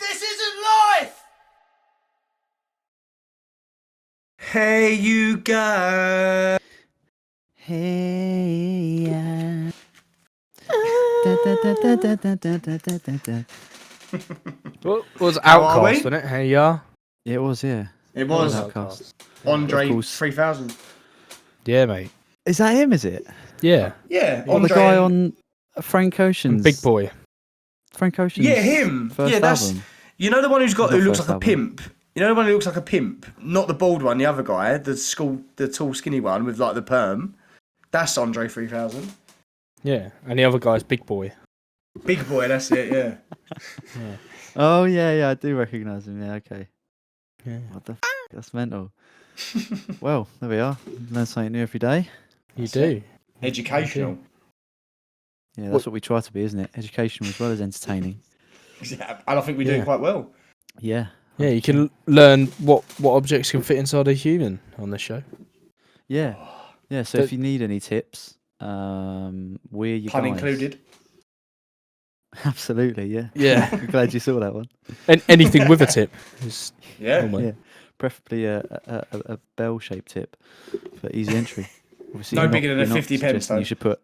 This isn't life! Hey, you guys. Hey, yeah. What was How are we? Outcast, wasn't it? Hey, yeah. It was, yeah. It was Outcast. Andre Of course. 3000. Yeah, mate. Is that him, is it? Yeah. Yeah, What, the Andre guy and- on Frank Ocean's... Big Boy. Frank Ocean's Yeah, him. first Yeah, that's... album. You know the one who Not looks first like a album. pimp? You know the one who looks like a pimp? Not the bald one, the other guy, the tall skinny one with like the perm. That's Andre 3000. Yeah. And the other guy's Big Boy. Big boy, that's it, yeah. Oh, yeah, I do recognise him. Yeah, okay. Yeah. What the f***? That's mental. Well, there we are. Learn something new every day. You That's do. Educational. Yeah, that's what we try to be, isn't it? Educational as well as entertaining. Yeah, and I think we do Yeah. quite well. Yeah. Yeah, you can learn what objects can fit inside a human on this show. Yeah. Yeah, so if you need any tips, we're your Pun guys. included. Absolutely, yeah. Yeah. I'm glad you saw that one. And anything with a tip is Yeah. normal. Yeah. Preferably a bell-shaped tip for easy entry. Obviously, No we're not- bigger than a we're not 50 pence, suggesting though. You should put.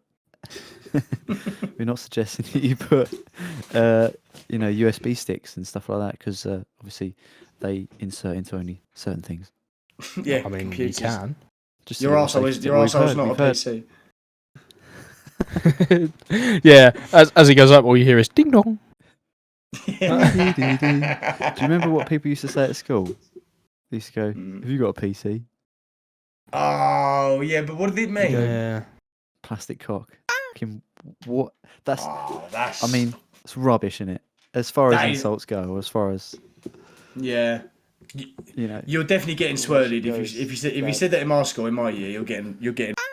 We're not suggesting that you put, USB sticks and stuff like that because obviously they insert into only certain things. Yeah, I mean, computers. you can. Just Your arsehole's not a PC. Yeah, as he goes up, all you hear is ding dong. Do you remember what people used to say at school? They used to go, "Have you got a PC?" Oh, yeah, but what did it mean? Yeah. Plastic cock. What? That's. That's... I mean, it's rubbish, isn't it? As far as That is- insults go, or as far as Yeah. You're definitely getting swirled if you said that in my school in my year. You're getting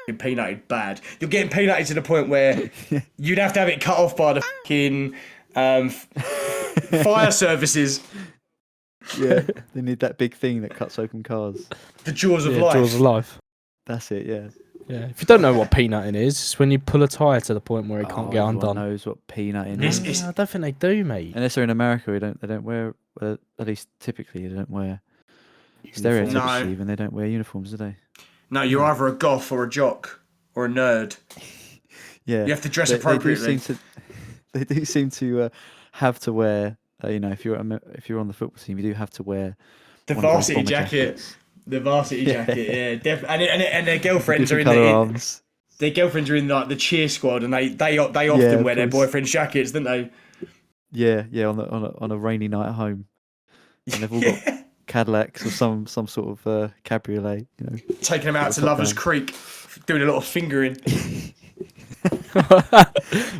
peanutted bad. You're getting peanutted to the point where you'd have to have it cut off by the fucking fire services. Yeah, they need that big thing that cuts open cars. The jaws of Yeah, life. Jaws of life. That's it. Yeah. Yeah. If you don't know what peanutting is, it's when you pull a tyre to the point where it can't get Everyone undone. knows what peanutting It's- is. I don't think they do, mate. Unless they're in America, they don't wear. At least typically, they don't wear. Uniforms. Stereotypically, No. even they don't wear uniforms, do they? No, you're either a goth or a jock or a nerd. Yeah. You have to dress They appropriately. do seem to have to wear. If you're on the football team, you do have to wear The one of those varsity bomber jacket. jackets. The varsity Yeah. jacket, yeah, and their girlfriends are Different in colour the arms. their girlfriends are in like the cheer squad, and they often of wear their course. boyfriend's jackets, don't they? Yeah, on a rainy night at home, and they've all got Cadillacs or some sort of cabriolet. Taking them out to top Lovers down. Creek, doing a lot of fingering.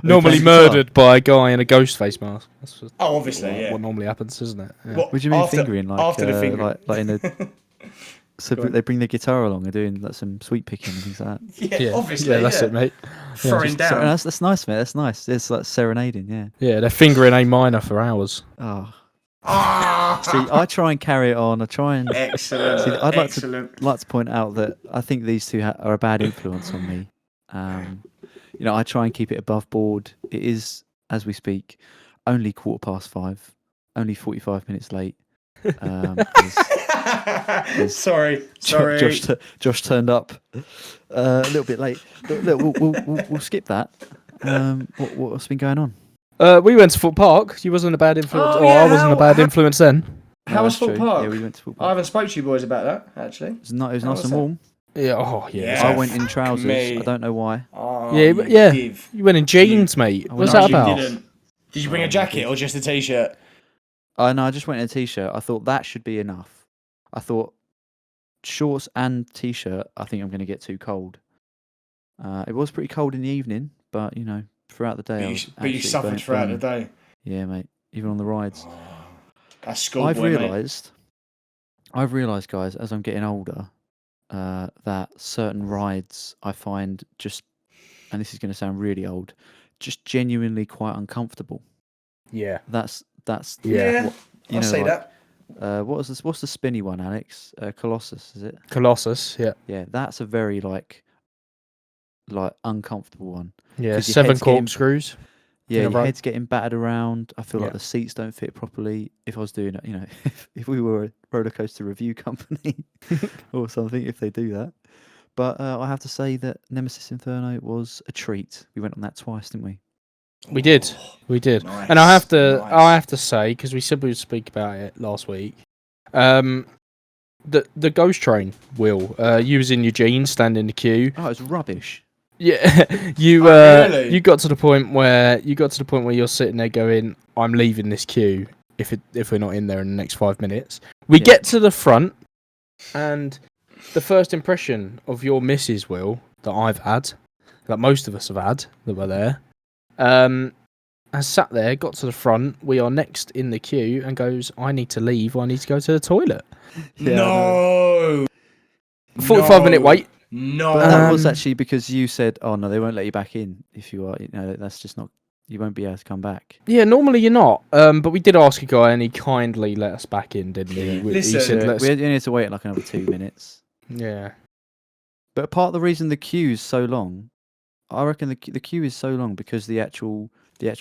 Normally playing murdered by a guy in a ghost face mask. That's Oh, obviously, yeah. what normally happens, isn't it? Yeah. What, What do you mean after- fingering? Like after the fingering. like in a. So Go on. they bring the guitar along. They're doing like some sweet picking and things like that. Yeah, obviously, Yeah, that's it, mate. Throwing So down. that's nice, mate. That's nice. It's like serenading. Yeah. Yeah, they're fingering A minor for hours. Oh. Ah, See, I try and carry it on. I try and. excellent. See, I'd Excellent. like to point out that I think these two are a bad influence on me. I try and keep it above board. It is, as we speak, only 5:15, only 45 minutes late. Sorry. Josh turned up a little bit late. Look, we'll skip that. What's been going on? We went to Foot Park. You wasn't a bad influence, Oh, or yeah, I wasn't a bad influence then. How was That's Foot true. Park? Yeah, we went to Foot I Park. haven't spoke to you boys about that actually. It was nice How and was warm. Yeah. Oh, yeah. Yeah. I went in fuck trousers. me. I don't know why. Oh, Yeah, you but yeah. div. You went in jeans, mate. I What's went that in No, about? you didn't. Did you bring a jacket or just a t-shirt? No, I just went in a t-shirt. I thought that should be enough. I thought shorts and t-shirt. I think I'm going to get too cold. It was pretty cold in the evening, but throughout the day. I was But you absolutely suffered throughout the burning. day. Yeah, mate. Even on the rides. That's school I've boy, mate. realised, guys, as I'm getting older, that certain rides I find just, and this is going to sound really old, just genuinely quite uncomfortable. Yeah. That's Yeah, what, I'll say like, that. What's the spinny one, Alex? Colossus, is it? Colossus, yeah. Yeah, that's a very like uncomfortable one. Yeah, 'Cause your 7 head's getting- corkscrews. Yeah, in a your row. head's getting battered around. I feel Yeah. like the seats don't fit properly. If I was doing it, if we were a roller coaster review company or something, if they do that. But I have to say that Nemesis Inferno was a treat. We went on that twice, didn't we? We did, Nice, and I have nice. to say, because we said we would speak about it last week. The ghost train, Will. You was in your jeans, standing in the queue. Oh, it was rubbish. Yeah, you Really? you got to the point where you're sitting there going, "I'm leaving this queue if we're not in there in the next 5 minutes." We Yeah. get to the front, and the first impression of your missus, Will, that I've had, that most of us have had that were there, has sat there, got to the front. We are next in the queue, and goes, "I need to leave. I need to go to the toilet." Yeah, No. 45-minute wait. No. But that was actually because you said, "Oh no, they won't let you back in if you are." That's just not. You won't be able to come back. Yeah, normally you're not. But we did ask a guy, and he kindly let us back in, didn't he? Yeah. Listen, he said, We "Let's." only had to wait like another 2 minutes. Yeah. But part of the reason the queue is so long, I reckon the queue is so long because the actual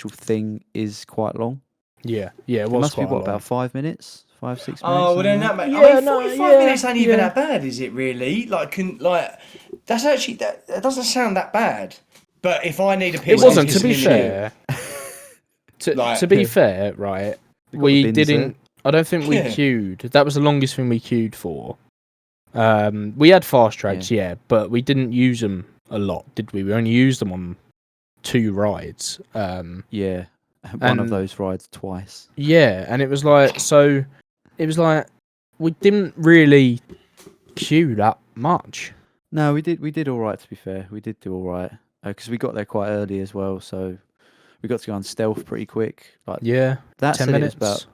thing is quite long. Yeah. It It was must be quite what, long. about 5 minutes, 5, 6 minutes. Oh, well then something that like makes. Yeah, I mean, no, 45 minutes yeah, ain't even yeah. that bad, is it? Really? That's actually that doesn't sound that bad. But if I need a It piss, I'm wasn't. To pissing be in the fair, Like- to be fair, right? They got the We bins didn't. I don't think we Yeah. queued. That was the longest thing we queued for. We had fast tracks, yeah, but we didn't use them a lot, did we? We only used them on 2 rides. Yeah, one of And- those rides twice. Yeah, and it was like we didn't really queue that much. No, we did all right. To be fair, we did do all right because we got there quite early as well. So we got to go on stealth pretty quick. Like Yeah, that 10 said, minutes. it was about.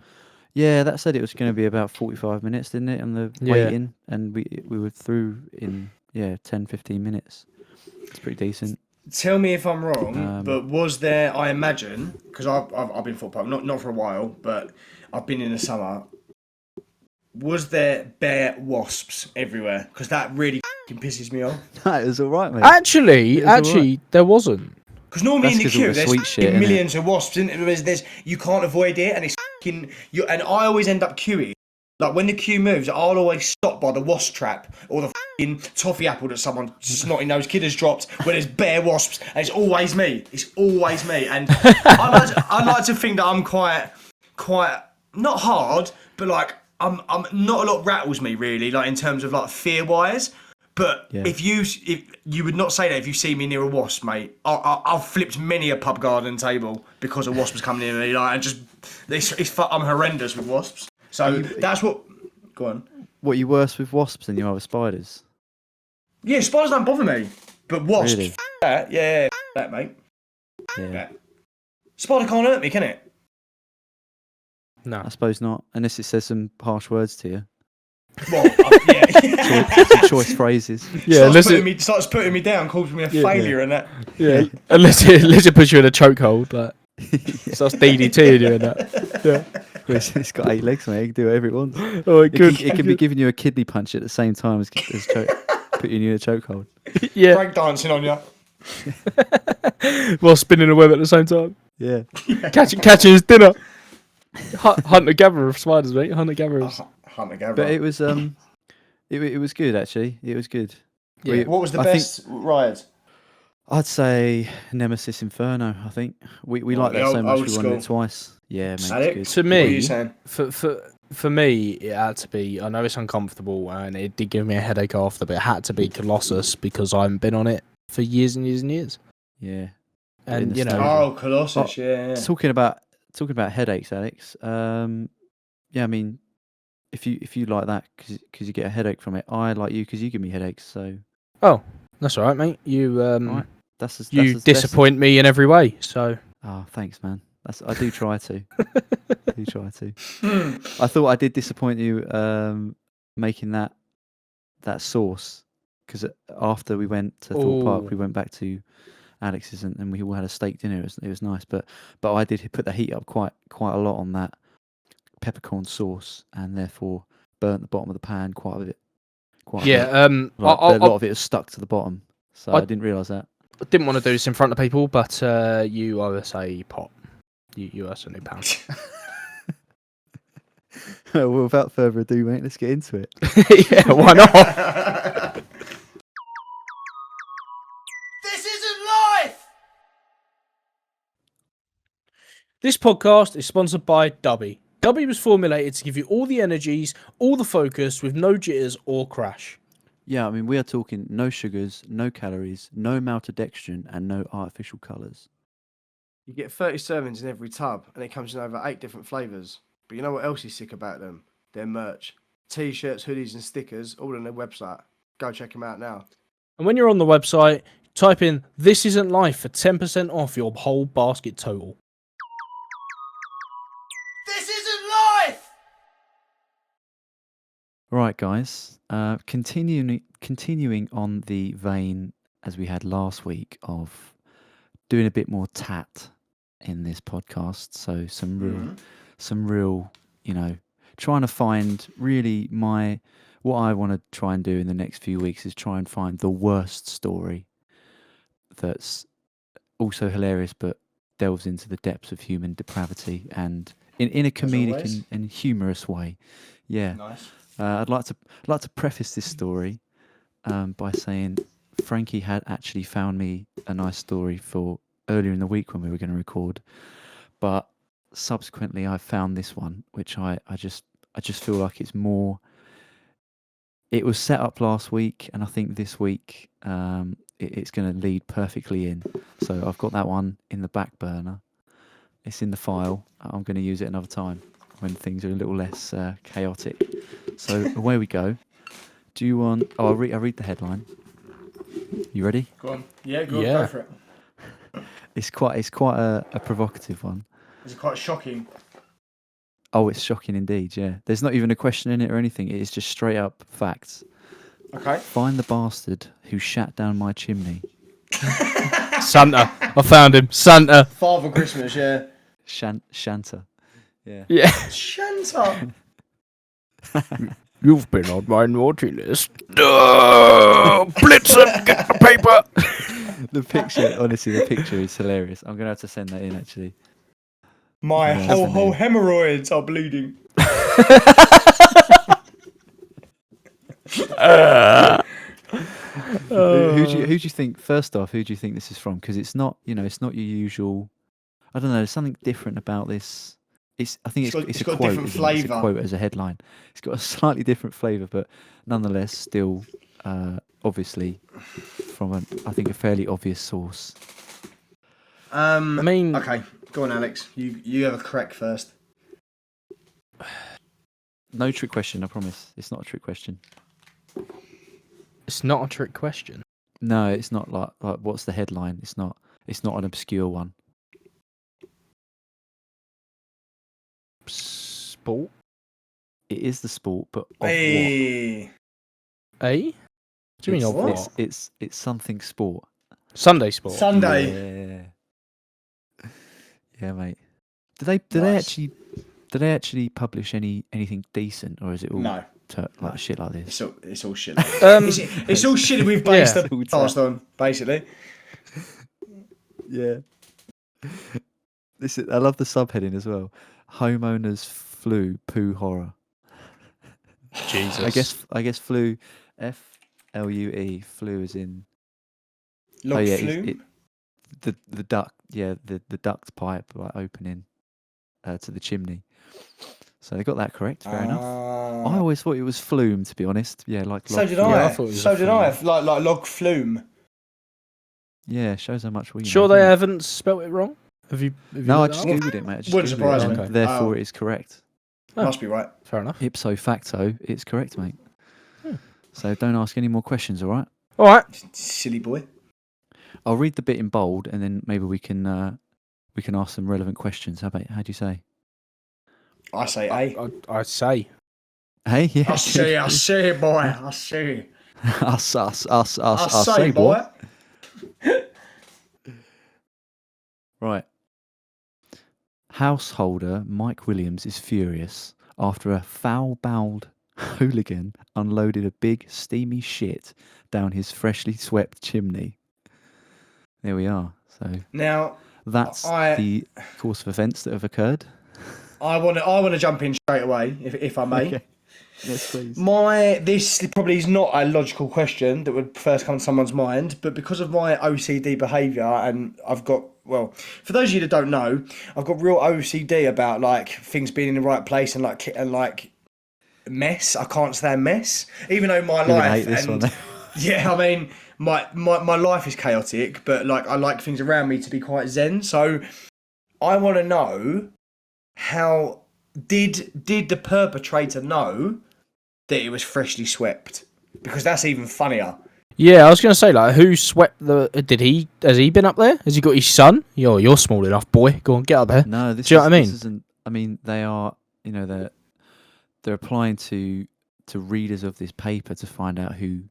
Yeah, that said it was going to be about 45 minutes, didn't it? On the Yeah. waiting, and we were through in 10, 15 minutes. It's pretty decent. Tell me if I'm wrong, Um, but was there? I imagine because I've been football, not for a while, but I've been in the summer. Was there bare wasps everywhere? Because that really pisses me off. it was all right, mate. Actually, It was alright. there wasn't. Because normally That's in the 'cause all queue, the there's sweet shit, innit? millions of wasps, isn't there? There's you can't avoid it, and it's you. And I always end up queuing. Like when the queue moves, I'll always stop by the wasp trap or the toffee apple that someone snotty nosed kid has dropped, where there's bare wasps, and it's always me. It's always me, and I like to think that I'm quite not hard, but like I'm not a lot rattles me really, like in terms of like fear wise. But Yeah. if you would not say that if you see me near a wasp, mate, I've flipped many a pub garden table because a wasp was coming in and like and just I'm horrendous with wasps. So that's what. Go on. What, you worse with wasps than you are with spiders? Yeah, spiders don't bother me, but wasps. Really? That, yeah, that mate. Yeah, Yeah. Spider can't hurt me, can it? No. I suppose not, unless it says some harsh words to you. Well, yeah. Some choice phrases. Yeah, starts putting me down, calls me a failure and that. Yeah, unless it puts you in a chokehold, like starts DDTing you and that. Yeah. It's got 8 legs, mate. It can do whatever it wants. Oh, It can be giving you a kidney punch at the same time as putting you in a chokehold. Yeah, Break dancing on you. while spinning a web at the same time, Yeah. catching his dinner. Hunter gatherer of spiders, mate. Hunter gatherers. Hunter gatherer. But it was it was good actually. It was good. Yeah. What was the I think- best ride? I'd say Nemesis Inferno. I think we like the that so old- much. old We wanted it school. twice. Yeah, mate. Alex? It's To good. What are you me, saying? for me, it had to be. I know it's uncomfortable, and it did give me a headache after, but it had to be Colossus because I haven't been on it for years and years and years. Yeah. And the you know, snow. Oh, Colossus, yeah. Talking about headaches, Alex. Yeah, I mean, if you like that because you get a headache from it, I like you because you give me headaches. So that's all right, mate. You right. That's disappoint me in every way. So Oh, thanks, man. I do try to. I do try to. I thought I did disappoint you making that sauce because after we went to Thorpe Park, Ooh. we went back to Alex's and we all had a steak dinner. It was nice, but I did put the heat up quite a lot on that peppercorn sauce, and therefore burnt the bottom of the pan quite a bit. Quite a bit. yeah, Like, a lot of it was stuck to the bottom, so I didn't realise that. I didn't want to do this in front of people, but you owe us a pot. You owe us a new pound. Well, without further ado, mate, let's get into it. Yeah, why not? This isn't life! This podcast is sponsored by Dubby. Dubby was formulated to give you all the energies, all the focus, with no jitters or crash. Yeah, I mean, we are talking no sugars, no calories, no maltodextrin, and no artificial colours. You get 30 servings in every tub, and it comes in over 8 different flavours. But you know what else is sick about them? Their merch. T-shirts, hoodies and stickers, all on their website. Go check them out now. And when you're on the website, type in "This Isn't Life" for 10% off your whole basket total. This isn't life! Right, guys. Continuing on the vein as we had last week of doing a bit more tat in this podcast. So some real, trying to find really what I want to try and do in the next few weeks is try and find the worst story that's also hilarious but delves into the depths of human depravity and in a comedic and humorous way. Yeah. Nice. I'd like to preface this story by saying Frankie had actually found me a nice story for earlier in the week when we were going to record, but subsequently I found this one, which I just feel like it's more. It was set up last week, and I think this week it's going to lead perfectly in. So I've got that one in the back burner. It's in the file. I'm going to use it another time when things are a little less chaotic. So away we go. Do you want? Oh, I'll read the headline. You ready? Go on. Yeah, go for it. It's quite a provocative one. Is it quite shocking? Oh, it's shocking indeed. Yeah, there's not even a question in it or anything. It is just straight up facts. Okay. Find the bastard who shat down my chimney. Santa. I found him. Santa. Father Christmas, yeah. Shanta. Yeah. Yeah. Shanta. You've been on my naughty list. Blitzen, get the paper. The picture, honestly, the picture is hilarious. I'm gonna have to send that in actually. My whole hemorrhoids are bleeding. Who do you think? First off, who do you think this is from? Because it's not, it's not your usual. I don't know. There's something different about this. I think it's a got quote. different Flavour. It's a quote as a headline. It's got a slightly different flavour, but nonetheless, still, obviously, from I think a fairly obvious source. I mean, okay, go on, Alex. You have a correct first. No trick question, I promise. It's not a trick question. it's not a trick question. No, it's not like what's the headline? It's not an obscure one. Sport? It is the sport, but of Hey. Eh? What do you mean of what? what? It's something sport. Sunday sport. Sunday. Yeah, mate. Do they actually publish anything decent, or is it all No. like shit like this? It's all shit. It's all shit we've based the podcast on, basically. Yeah. I love the subheading as well. Homeowners flu poo horror. Jesus. I guess flu, FLUE, flu is in. Log flume? The duct, the duct pipe like opening to the chimney. So they got that correct. Fair enough. I always thought it was flume, to be honest. Yeah, like so did flume. I. I thought it was So a did flume. I. Like log flume. Yeah, shows how much we Sure know, they doesn't it? haven't spelt it wrong? Have you No, I looked just that up? googled it, mate. I just Wouldn't googled it, surprise and me. therefore it is correct. Oh. Must be right. Fair enough. Ipso facto, it's correct, mate. Hmm. So don't ask any more questions, all right? All right. Silly boy. I'll read the bit in bold, and then maybe we can ask some relevant questions. How do you say? I say A. I say. Hey, yeah. I say, boy. I say. us, I say, say, boy. Right. Householder Mike Williams is furious after a foul-bowled hooligan unloaded a big steamy shit down his freshly swept chimney. there we are. So Now, that's the course of events that have occurred. I want to jump in straight away, if I may. Okay. Yes, please. This probably is not a logical question that would first come to someone's mind, but because of my OCD behaviour, and I've got, well, for those of you that don't know, I've got real OCD about like things being in the right place and like mess. I can't stand mess, even though my life yeah, I mean my life is chaotic, but like I like things around me to be quite zen. So I want to know, how did the perpetrator know that it was freshly swept? Because that's even funnier. Yeah, I was going to say, like, who swept the... Has he been up there? Has he got his son? You're small enough, boy. Go on, get up there. No, Do you know what I mean? This isn't... I mean, they are... You know, they're applying to readers of this paper to find out who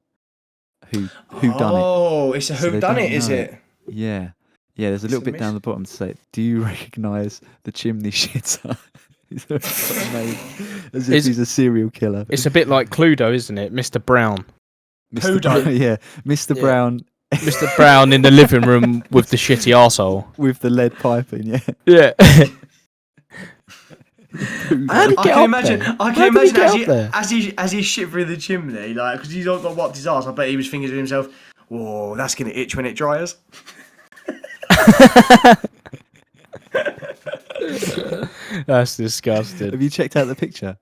done it. Oh, it's a who done it, is it? Yeah. Yeah, there's a little bit down the bottom to say, do you recognise the chimney shitter? As if he's a serial killer. It's a bit like Cluedo, isn't it? Mr. Brown. Mr. Brown, yeah. Mr. Brown. Mr. Brown in the living room with the shitty arsehole. With the lead piping, yeah. Yeah. I can imagine as he shit through the chimney, like, because he's not wiped his arse. I bet he was thinking to himself, "Whoa, that's gonna itch when it dries." That's disgusting. Have you checked out the picture?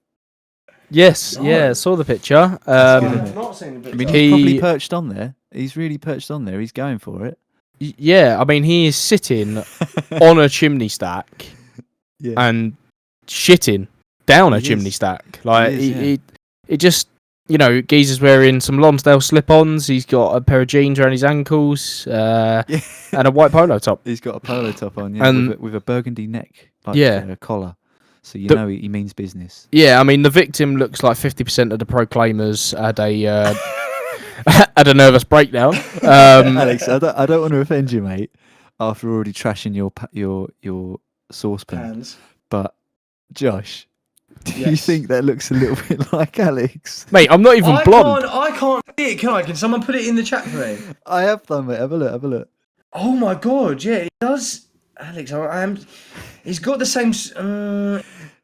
Yes, yeah, saw the picture. I've not seen the picture. I mean, he's probably perched on there. He's really perched on there. He's going for it. Yeah, I mean, he is sitting on a chimney stack and shitting down a chimney stack. Like, it just, you know, Geezer's wearing some Lonsdale slip-ons. He's got a pair of jeans around his ankles and a white polo top. He's got a polo top on, yeah, and with a burgundy neck, like a collar. So you know he means business. Yeah, I mean, the victim looks like 50% of the proclaimers had a had a nervous breakdown. Alex, I don't want to offend you, mate, after already trashing your saucepans. But Josh, do you think that looks a little bit like Alex? Mate, I'm not even blonde. I can't see it, can I? Can someone put it in the chat for me? I have done, mate. Have a look. Oh my god, yeah, it does. Alex, he's got the same...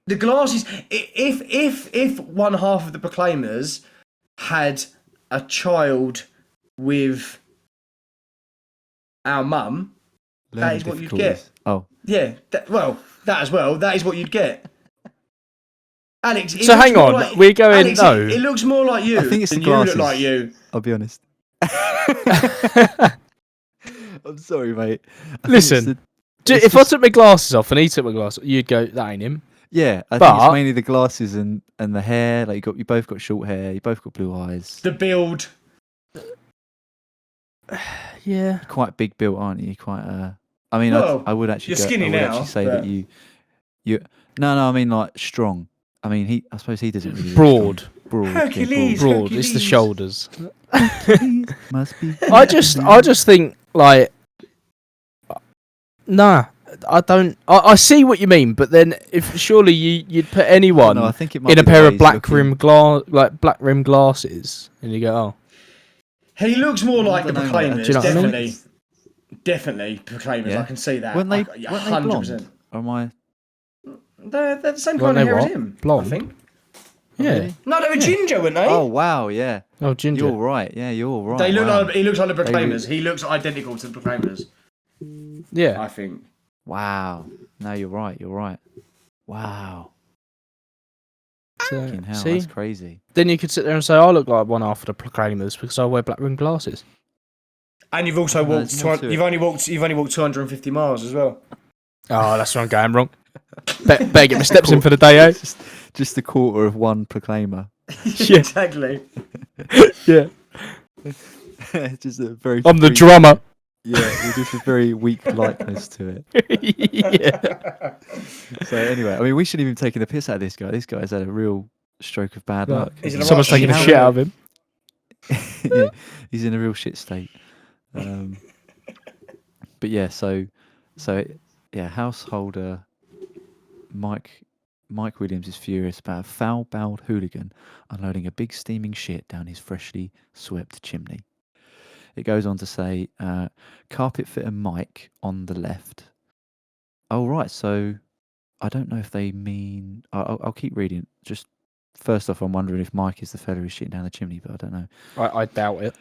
the glasses... If one half of the proclaimers had a child with our mum, that is what you'd get. Oh. Yeah, that as well. That is what you'd get. Alex, so hang on, like, we're going... Alex, no. It looks more like you I think it's than the glasses. you look like you. I'll be honest. I'm sorry, mate. Listen, if I took my glasses off and he took my glasses, you'd go, that ain't him. Yeah, I think it's mainly the glasses and the hair. Like you both got short hair. You both got blue eyes. The build. Yeah. Quite big built, aren't you? Quite. I mean, I would actually. You're skinny now. Say that you. No. I mean, like strong. I mean, I suppose he doesn't really. Broad. Hercules. Broad. It's the shoulders. Must be. I just think like. Nah, I don't. I see what you mean, but then if surely you'd put anyone I think it might in a be pair of black rim glasses, and you go, oh. He looks more like the proclaimers. Do you know what I mean? Definitely proclaimers. I can see that. Weren't they 100%? Or am I? They're the same kind of hair as him. Blonde. I think. Yeah. Really? No, they were ginger, weren't they? Oh wow, yeah. Oh, ginger. You're right. Yeah, you're right. They look like. He looks like the proclaimers. He looks identical to the proclaimers. Yeah. I think. Wow. No, you're right. Wow. So, hell, see? That's crazy. Then you could sit there and say, I look like one half of the proclaimers because I wear black rim glasses. And you've also walked. You've only walked 250 miles as well. Oh, that's where I'm going wrong. Better get my steps in for the day, eh? Just a quarter of one proclaimer. Yeah, exactly. Yeah. Just a very. I'm the drummer. Yeah, with just a very weak likeness to it. Yeah. So anyway, I mean, we shouldn't even taking the piss out of this guy. This guy's had a real stroke of bad luck. Someone's taking a shit out of him. Yeah, he's in a real shit state. But yeah, so householder Mike Williams is furious about a foul-bowled hooligan unloading a big steaming shit down his freshly swept chimney. it goes on to say, carpet fitter Mike on the left. Oh, right. So I don't know if they mean. I'll keep reading. Just first off, I'm wondering if Mike is the fella who's shitting down the chimney, but I don't know. I doubt it.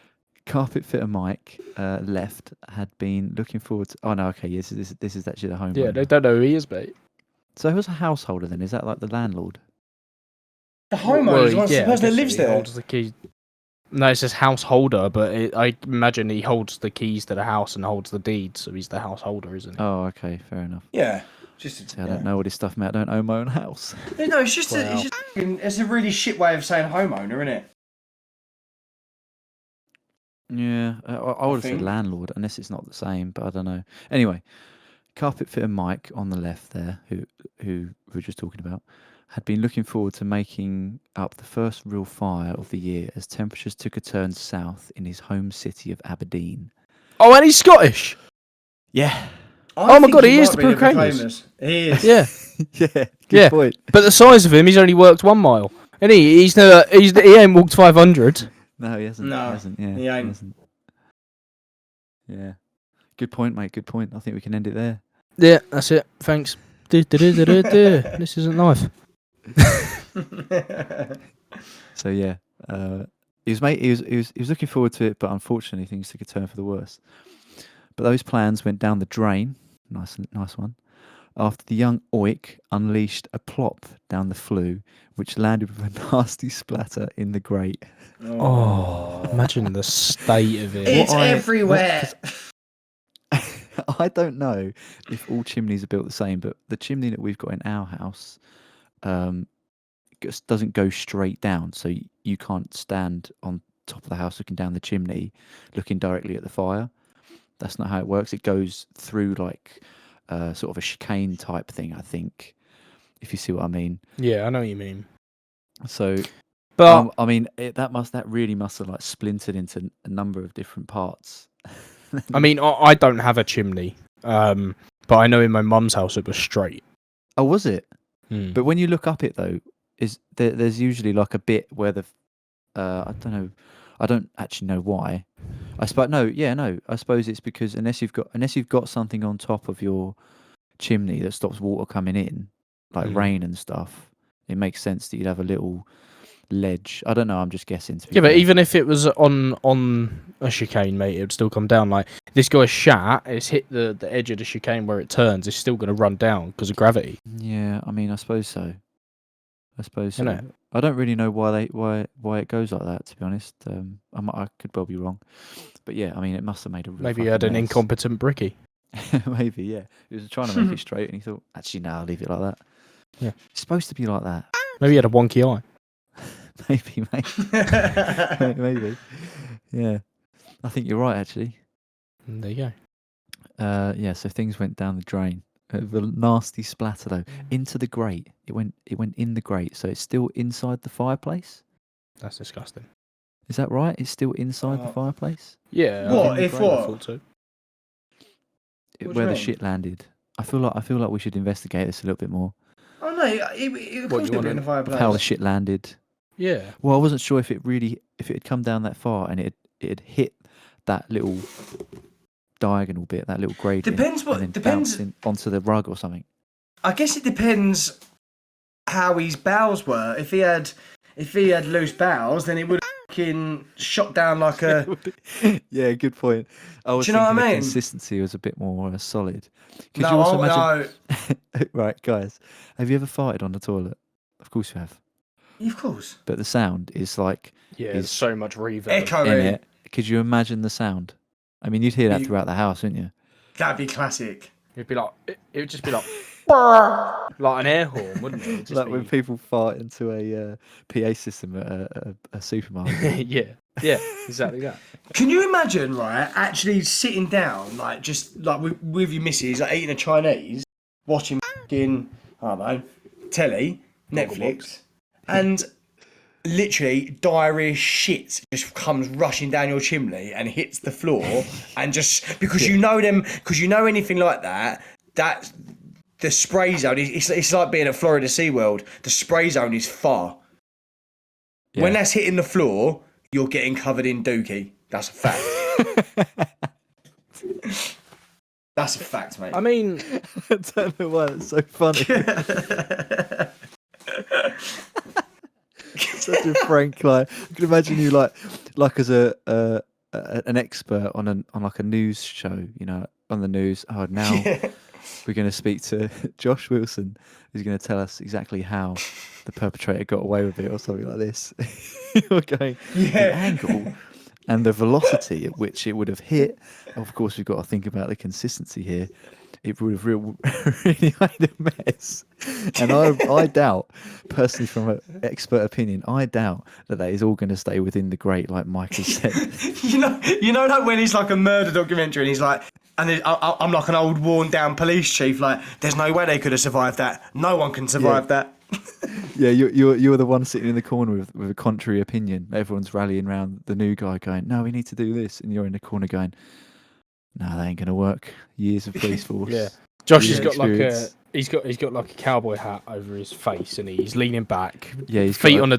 Carpet fitter Mike, left, had been looking forward to. Oh no, okay, yes, this is actually the homeowner. Yeah, they don't know who he is, mate. So who's a householder then? Is that like the landlord? The homeowner is the person that lives he there. holds the key. No, it says householder, but I imagine he holds the keys to the house and holds the deed, so he's the householder, isn't he? Oh, okay, fair enough. Yeah. I don't know all this stuff, mate. I don't own my own house. No, it's just it's a really shit way of saying homeowner, isn't it? Yeah, I would have said landlord, unless it's not the same, but I don't know. Anyway, carpet fitter Mike on the left there, who we were just talking about, had been looking forward to making up the first real fire of the year as temperatures took a turn south in his home city of Aberdeen. Oh, and he's Scottish. Yeah. Oh my god, he is the Proclaimers. He is. Yeah. Yeah. Good point. But the size of him, he's only worked 1 mile. And he ain't walked 500. No, he hasn't. No, he hasn't. Yeah, he ain't. hasn't. Yeah. Good point, mate. Good point. I think we can end it there. Yeah, that's it. Thanks. This isn't life. So yeah, he was looking forward to it, but unfortunately things took a turn for the worse. But those plans went down the drain. Nice one. After the young Oik unleashed a plop down the flue, which landed with a nasty splatter in the grate. Oh, imagine the state of it. It's everywhere. I don't know if all chimneys are built the same, but the chimney that we've got in our house just doesn't go straight down, so you can't stand on top of the house looking down the chimney, looking directly at the fire. That's not how it works. It goes through like sort of a chicane type thing, I think, if you see what I mean. Yeah, I know what you mean. So, but I mean, that really must have like splintered into a number of different parts. I mean, I don't have a chimney, but I know in my mum's house it was straight. Oh, was it? Hmm. But when you look up it though, there's usually like a bit where the I don't know. I don't actually know why. I suppose it's because unless you've got something on top of your chimney that stops water coming in, like rain and stuff, it makes sense that you'd have a little ledge. I don't know. I'm just guessing. But even if it was on a chicane, mate, it would still come down. Like this guy's shat, it's hit the edge of the chicane where it turns. It's still going to run down because of gravity. Yeah, I mean, I suppose so. You know? I don't really know why it goes like that. To be honest, I could well be wrong, but yeah, I mean, it must have made a real Maybe you had an incompetent bricky. Maybe, yeah. He was trying to make it straight, and he thought, actually, no, I'll leave it like that. Yeah, it's supposed to be like that. Maybe he had a wonky eye. Maybe, mate. Maybe. Yeah, I think you're right. Actually, There you go. Yeah. So things went down the drain. The nasty splatter though into the grate. It went in the grate, so it's still inside the fireplace. That's disgusting. Is that right? It's still inside the fireplace. Yeah. What if what? Where the shit landed. I feel like we should investigate this a little bit more. Oh no! It could be in the fireplace. How the shit landed. Yeah. Well, I wasn't sure if it had come down that far and it had hit that little diagonal bit, that little gradient. Depends onto the rug or something. I guess it depends how his bowels were. If he had loose bowels, then it would have shot down like a. Yeah, good point. I was Do you know what I mean? The consistency was a bit more solid. Could No, you also imagine... no. Right, guys, have you ever farted on the toilet? Of course you have. Of course. But the sound is like. Yeah, there's so much reverb echoing in it. Could you imagine the sound? I mean, you'd hear that throughout the house, wouldn't you? That'd be classic. It would just be like like an air horn, wouldn't it? Like when people fart into a PA system at a supermarket. yeah, exactly that. Can you imagine, right, actually sitting down, like just like with your missus, like eating a Chinese, watching I don't know, telly, Netflix, and literally diarrhea shit just comes rushing down your chimney and hits the floor, and just because you know anything like that the spray zone it's like being at Florida SeaWorld. The spray zone is far. When that's hitting the floor, you're getting covered in dookie. That's a fact. That's a fact, mate. I mean, I don't know why that's so funny. Such a frank, like I can imagine you like as an expert on like a news show, you know, on the news. Oh, now we're going to speak to Josh Wilson, who's going to tell us exactly how the perpetrator got away with it, or something like this. You're going the angle and the velocity at which it would have hit. Of course, we've got to think about the consistency here. It would have really made a mess. And I doubt, personally, from an expert opinion, I doubt that is all going to stay within the grate, like Michael said. you know, like when he's like a murder documentary, and he's like, and I'm like an old, worn-down police chief. Like, there's no way they could have survived that. No one can survive that. Yeah, you're the one sitting in the corner with a contrary opinion. Everyone's rallying around the new guy, going, "No, we need to do this," and you're in the corner going, "No, that ain't gonna work." Years of police force. Yeah, Josh has got experience. like he's got like a cowboy hat over his face, and he's leaning back. Yeah, he's feet on a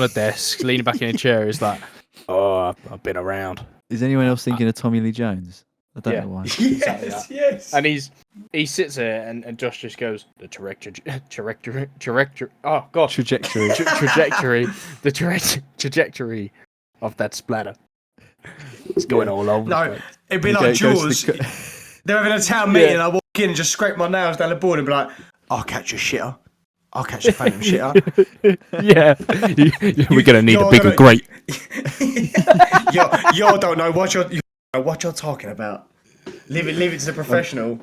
desk, leaning back in a chair. He's like, "Oh, I've been around." Is anyone else thinking of Tommy Lee Jones? I don't know why. Yes. And he sits there, and Josh just goes, the trajectory. Oh god, Trajectory. the trajectory of that splatter. It's going all over. No, it'd be like Jaws. They're having a town meeting, and I walk in and just scrape my nails down the board and be like, "I'll catch a shitter. I'll catch a phantom shitter." Yeah, we're gonna need a bigger grate. You don't know what you're talking about. Leave it to the professional.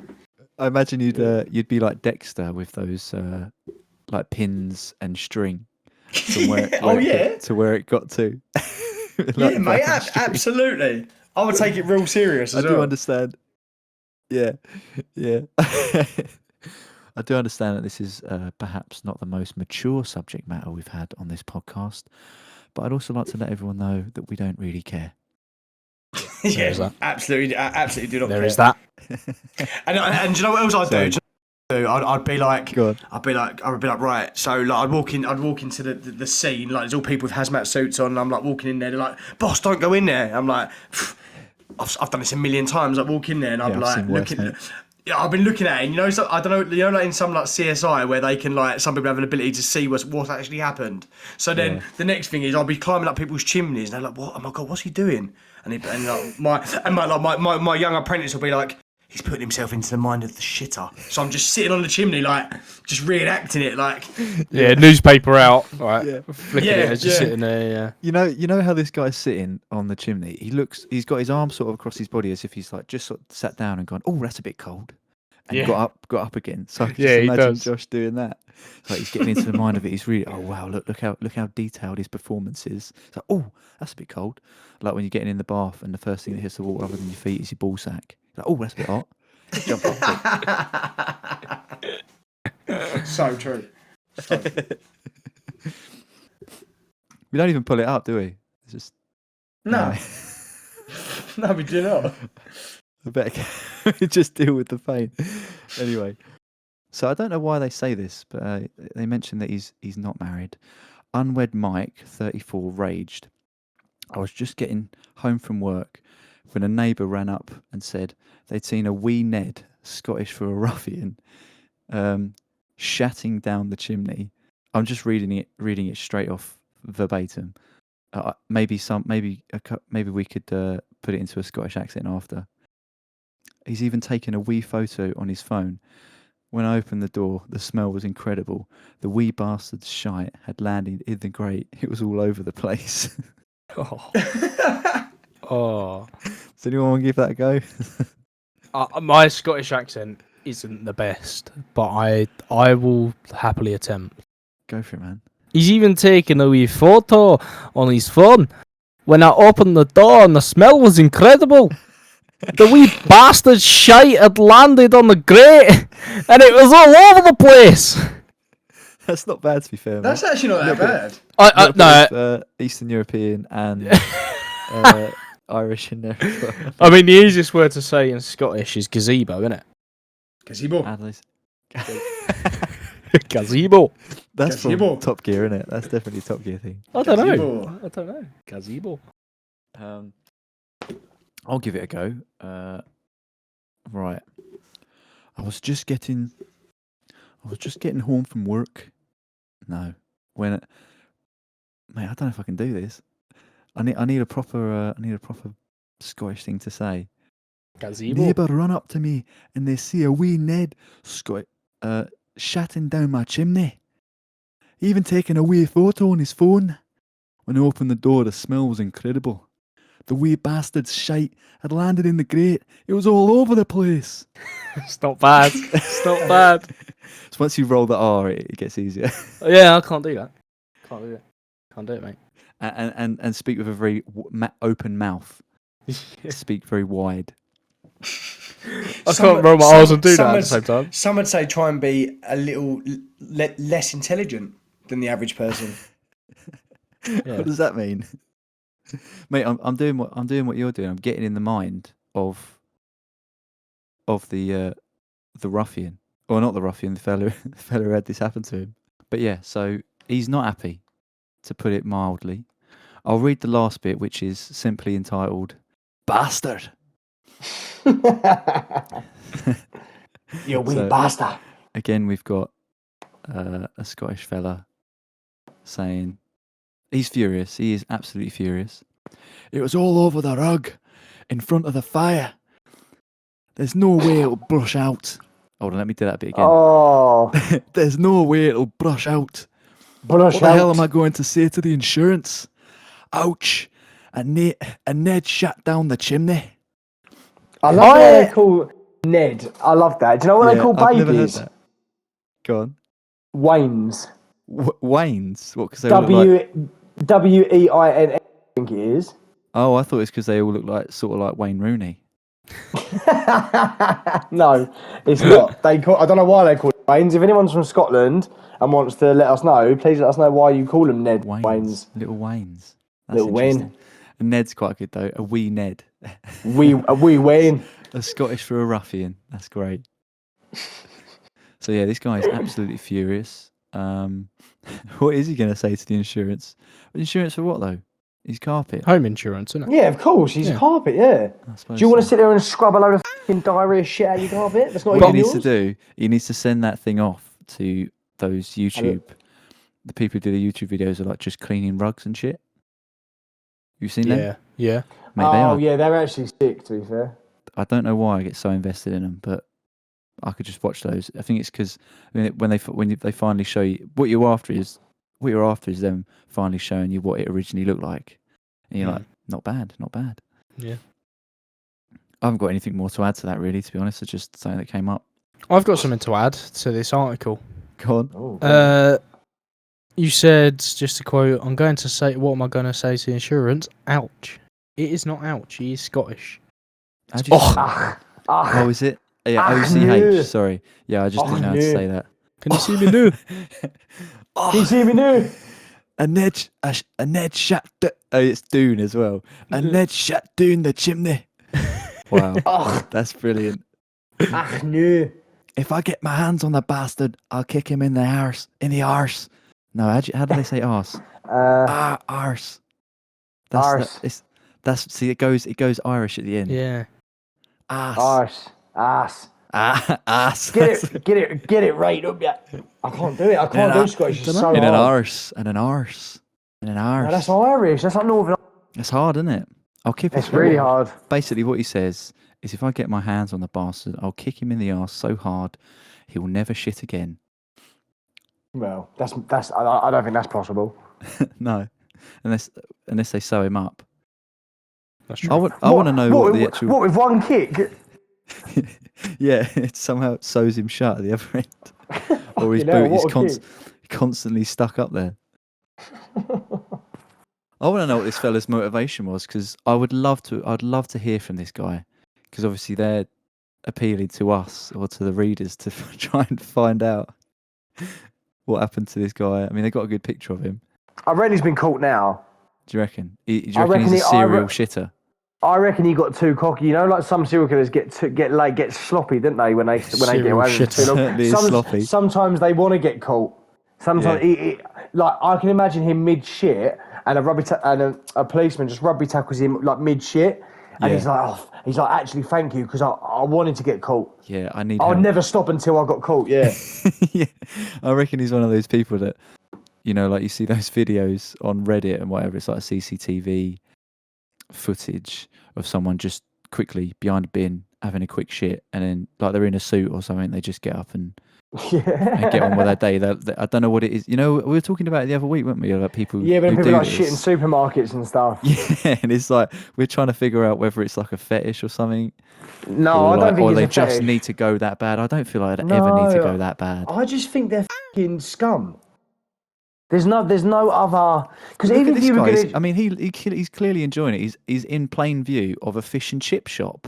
I imagine you'd be like Dexter with those like pins and string. To where it got to. Yeah, mate, absolutely. I would take it real serious as well. I do understand. Yeah. I do understand that this is perhaps not the most mature subject matter we've had on this podcast, but I'd also like to let everyone know that we don't really care. Yeah, absolutely do not care. There is that. And do you know what else I'd do? I'd be like, right. So like, I'd walk into the scene. Like, there's all people with hazmat suits on. And I'm like walking in there. They're like, "Boss, don't go in there." I'm like, I've done this a million times. I walk in there and I'm like looking. Yeah, I've been looking at it. And, you know, so, I don't know. You know, like in some like CSI where they can like some people have an ability to see what actually happened. So then the next thing is I'll be climbing up people's chimneys and they're like, "What? Oh my god, what's he doing?" And my young apprentice will be like, "He's putting himself into the mind of the shitter." So I'm just sitting on the chimney, like, just reenacting it, like. Yeah, newspaper out, right? Flicking it as you're sitting there. Yeah. You know how this guy's sitting on the chimney. He's got his arms sort of across his body as if he's like just sort of sat down and gone, "Oh, that's a bit cold," and got up again. So I can just imagine Josh doing that. It's like he's getting into the mind of it. He's really, "Oh wow, look how detailed his performance is." It's like, "Oh, that's a bit cold." Like when you're getting in the bath and the first thing that hits the water other than your feet is your ball sack. Like, "Oh, that's a bit hot." Jump up. So true. We don't even pull it up, do we? It's just no, we do not. I bet we just deal with the pain. Anyway, so I don't know why they say this, but they mention that he's not married. Unwed Mike, 34, raged. "I was just getting home from work when a neighbour ran up and said they'd seen a wee Ned, Scottish for a ruffian, shatting down the chimney." I'm just reading it straight off verbatim. Maybe we could put it into a Scottish accent after. He's even taken a wee photo on his phone. "When I opened the door, the smell was incredible. The wee bastard's shite had landed in the grate. It was all over the place." Oh. Does anyone want to give that a go? My Scottish accent isn't the best, but I will happily attempt. Go for it, man. "He's even taken a wee photo on his phone. When I opened the door and the smell was incredible. The wee bastard shite had landed on the grate and it was all over the place." That's not bad, to be fair. That's actually not that bad. No, Eastern European and Irish in there as well. I mean, the easiest word to say in Scottish is gazebo, isn't it? Gazebo. Gazebo. That's from Top Gear, isn't it? That's definitely a Top Gear thing. I don't know. Gazebo. I'll give it a go. Right. I was just getting home from work. No, mate, I don't know if I can do this. I need a proper Scottish thing to say. Gazebo. Neighbour run up to me and they see a wee Ned shatting down my chimney. Even taking a wee photo on his phone. When I opened the door, the smell was incredible. The wee bastard's shite had landed in the grate. It was all over the place. It's not bad. It's not bad. So once you roll the R, it gets easier. Yeah, I can't do that. Can't do it. Can't do it, mate. And speak with a very open mouth. Speak very wide. I can't roll my R's and do that at the same time. Some would say try and be a little less intelligent than the average person. Yeah. What does that mean? Mate, I'm doing what you're doing. I'm getting in the mind of the ruffian. Or not the ruffian, the fella who had this happen to him. But yeah, so he's not happy, to put it mildly. I'll read the last bit, which is simply entitled Bastard. You wee bastard. Again, we've got a Scottish fella saying he's furious. He is absolutely furious. It was all over the rug, in front of the fire. There's no way it'll brush out. Hold on, let me do that bit again. Oh, There's no way it'll brush out. brush What the out. hell am I going to say to the insurance? Ouch. And Ned shut down the chimney. I love what they call Ned. I love that. Do you know what they call I've never heard babies? that. Go on. Waynes. Waynes? What, because they all look like... W-E-I-N, I think it is. Oh, I thought it's because they all look like sort of like Wayne Rooney. No, it's not. I don't know why they call it Waynes. If anyone's from Scotland and wants to let us know, please let us know why you call them Ned Waynes. Little Waynes. That's Little Wayne. interesting. And Ned's quite good though. A wee Ned. A wee Wayne. A Scottish for a ruffian. That's great. So yeah, this guy is absolutely furious. What is he going to say to the insurance? Insurance for what though? His carpet. Home insurance, isn't it? Yeah, of course. He's a carpet, yeah. Do you want to sit there and scrub a load of fucking diarrhea shit out of your carpet? That's not What even he yours. needs to do, he needs to send that thing off to those YouTube, the people who do the YouTube videos are like just cleaning rugs and shit. You've seen them? Yeah, yeah. Mate, Yeah, they're actually sick, to be fair. I don't know why I get so invested in them, but I could just watch those. I think it's because when they finally show you what you're after is them finally showing you what it originally looked like, and you're like, not bad. Yeah. I haven't got anything more to add to that, really. To be honest, it's just something that came up. I've got something to add to this article. Go on. Oh, You said, just to quote, I'm going to say, what am I going to say to the insurance? Ouch. It is not ouch. He is Scottish. How do you say Ah, that? Oh, is it? Yeah, OCH. no. Sorry. Yeah, I just didn't know how to no. say that. Can you see me now? you see me now? A Ned shut. It's Dune as well. A Ned shut down the chimney. Wow, that's brilliant. No. If I get my hands on the bastard, I'll kick him in the arse. No, how do they say arse? Arse. Arse. See, it goes Irish at the end. Yeah. Arse. Ass. Arse. Get it right up, yeah. I can't do it. I can't do Scottish. It's so In an hard. arse. And an arse. And an arse. No, that's Irish. That's not Northern. It's hard, isn't it? I'll keep it. It's really hard. Basically, what he says is, if I get my hands on the bastard, I'll kick him in the arse so hard he will never shit again. Well, that's. I don't think that's possible. No, unless they sew him up. That's true. I want to know what the actual. What with one kick? Yeah, it somehow sews him shut at the other end, or his Fucking hell, boot is what a kick. constantly stuck up there. I want to know what this fella's motivation was, because I'd love to hear from this guy, because obviously they're appealing to us or to the readers to try and find out what happened to this guy. I mean, they got a good picture of him. I reckon he's been caught now. Do you reckon? Do you reckon he's a serial shitter? I reckon he got too cocky. You know, like some serial killers get sloppy, don't they? When they get away with it too long. Certainly is sloppy. Sometimes they want to get caught. Sometimes, like I can imagine him mid shit, and a policeman just rugby tackles him like mid shit, And Yeah. he's like, actually, thank you, because I wanted to get caught. Yeah, I need I would help. never stop until I got caught. Yeah. Yeah, I reckon he's one of those people that, like you see those videos on Reddit and whatever. It's like a CCTV footage of someone just quickly behind a bin having a quick shit, and then like they're in a suit or something, they just get up and get on with their day. I don't know what it is. We were talking about it the other week, weren't we? About people. Yeah, but who people do like shit in this. supermarkets and stuff. Yeah, and it's like we're trying to figure out whether it's like a fetish or something. No, or I don't think or it's they a just fetish. need to go that bad. I don't feel like they ever need to No. go that bad. I just think they're fucking scum. There's no other, because Look even at if this you were guy. gonna, I mean, he's clearly enjoying it. He's in plain view of a fish and chip shop.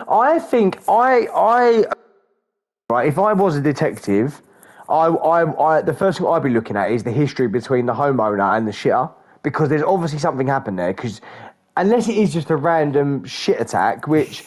I think right, if I was a detective, the first thing I'd be looking at is the history between the homeowner and the shitter, because there's obviously something happened there. Because unless it is just a random shit attack, which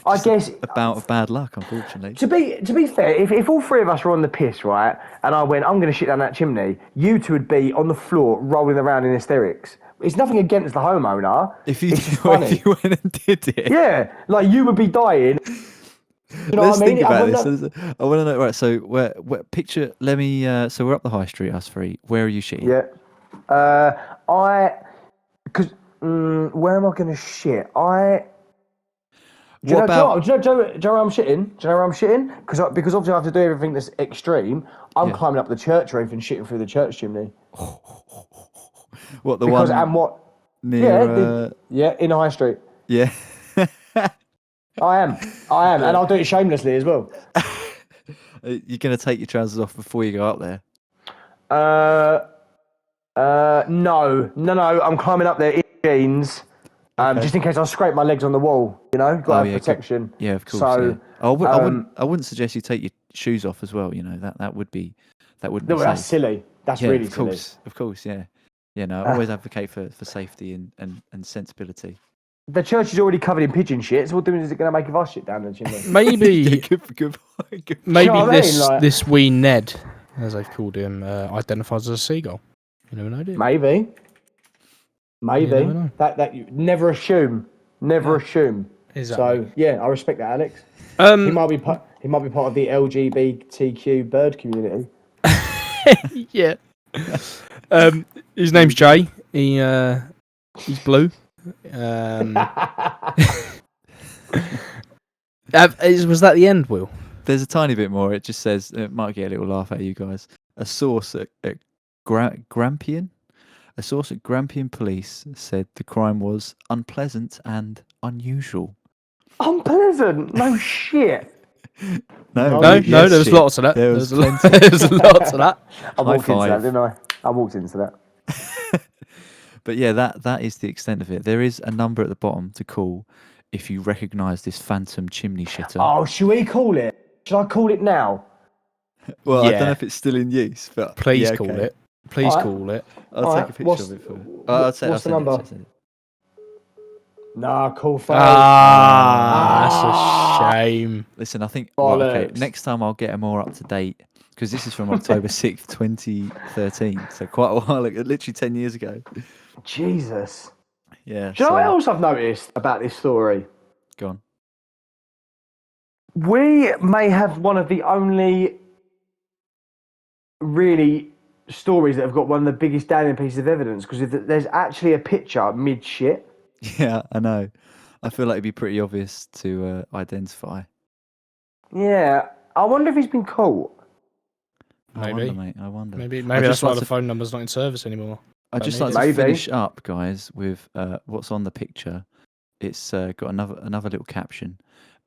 I guess A bout of bad luck, unfortunately. to be fair, if all three of us were on the piss, right, and I went, I'm going to shit down that chimney, you two would be on the floor rolling around in hysterics. It's nothing against the homeowner. If you it's just funny. if you went and did it, Yeah, like you would be dying. You know let's what I mean? think about this. Know. I want to know. Right, so where picture? Let me. So we're up the high street, us three. Where are you shitting? Yeah. Where am I going to shit? Do you know where I'm shitting? Do you know where I'm shitting? Because obviously I have to do everything that's extreme. I'm climbing up the church roof and shitting through the church chimney. What the Because one? and what? Near. In High Street. Yeah. I am, and I'll do it shamelessly as well. You're gonna take your trousers off before you go up there. No. I'm climbing up there in jeans. Just in case I scrape my legs on the wall, got to have protection. Yeah, of course. So, yeah. I wouldn't suggest you take your shoes off as well. That would be No, that's silly. That's really silly. Of course, yeah. Yeah, no, I always advocate for safety and sensibility. The church is already covered in pigeon shit, so what difference is it going to make if I shit down the chimney? Maybe, Yeah, good. maybe You know what I mean? Like- this wee Ned, as they've called him, identifies as a seagull. You never know, do you? Maybe. never know. That you never assume. Never assume. Exactly. So yeah, I respect that, Alex. He might be part of the LGBTQ bird community. Yeah. His name's Jay. He's blue. Was that the end, Will? There's a tiny bit more. It just says, it might get a little laugh out of you guys. A source at Grampian? A source at Grampian police said the crime was unpleasant and unusual. Unpleasant? No shit. No, There was lots of that. There was lots of that. I walked into five. that, didn't I? I walked into that. But yeah, that is the extent of it. There is a number at the bottom to call if you recognise this phantom chimney shitter. Oh, should we call it? Should I call it now? Well, I Yeah. don't know if it's still in use, but Please yeah, call okay. it. Please Alright. call it. I'll Alright, take a what's- picture of it for you. what's I'll the send number? It. Nah, call phone. That's a shame. Listen, I think okay, Bollocks. next time I'll get a more up to date because this is from October 6th, 2013. So quite a while ago, literally 10 years ago. Jesus. Yeah. Do you know what else I've noticed about this story? Go on. We may have one of the only really stories that have got one of the biggest damning pieces of evidence, because there's actually a picture mid shit. Yeah, I know. I feel like it'd be pretty obvious to identify. Yeah, I wonder if he's been caught. I Maybe. wonder, mate. I wonder. Maybe I'd that's just why like the to- phone number's not in service anymore. I'd just Maybe. like to Maybe. finish up, guys, with what's on the picture. It's got another little caption.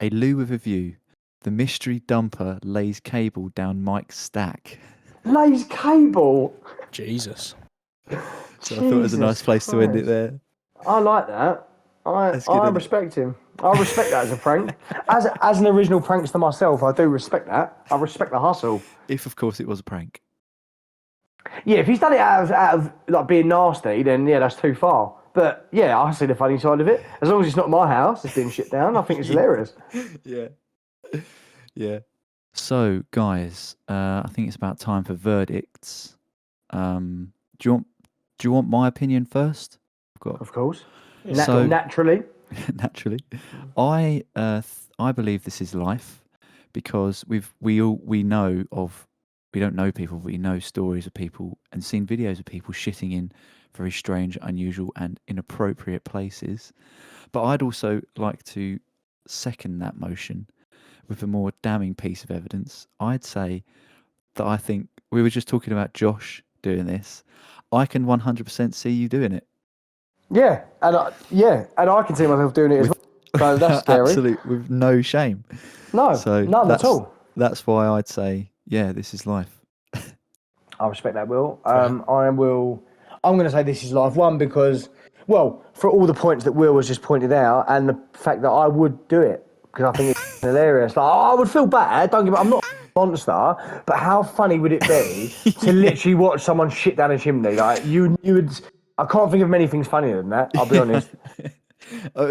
A loo with a view. The mystery dumper lays cable down Mike's stack. Lays cable. Jesus. So I thought it was a nice place to end it there. I like that. That's good, I isn't it? respect him. I respect that as a prank. As an original prankster myself, I do respect that. I respect the hustle. If, of course, it was a prank. Yeah, if he's done it out of like being nasty, then yeah, that's too far. But yeah, I see the funny side of it. As long as it's not my house, it's being shit down. I think it's hilarious. Yeah. Yeah. So, guys, I think it's about time for verdicts. Do you want my opinion first? I've got Of course. Yeah. So- Naturally. naturally. I believe this is life because we don't know people, but we know stories of people and seen videos of people shitting in very strange, unusual, and inappropriate places. But I'd also like to second that motion with a more damning piece of evidence. I'd say that I think we were just talking about Josh doing this. I can 100% see you doing it. Yeah, and I can see myself doing it as well. So that's scary. Absolutely, with no shame. No, So none at all. That's why I'd say, yeah, this is life. I respect that, Will. I'm going to say this is life. One, because, well, for all the points that Will has just pointed out, and the fact that I would do it because I think it's hilarious. Like, I would feel bad. Don't get me. I'm not a monster, but how funny would it be to literally watch someone shit down a chimney? Like you would. I can't think of many things funnier than that. I'll be honest.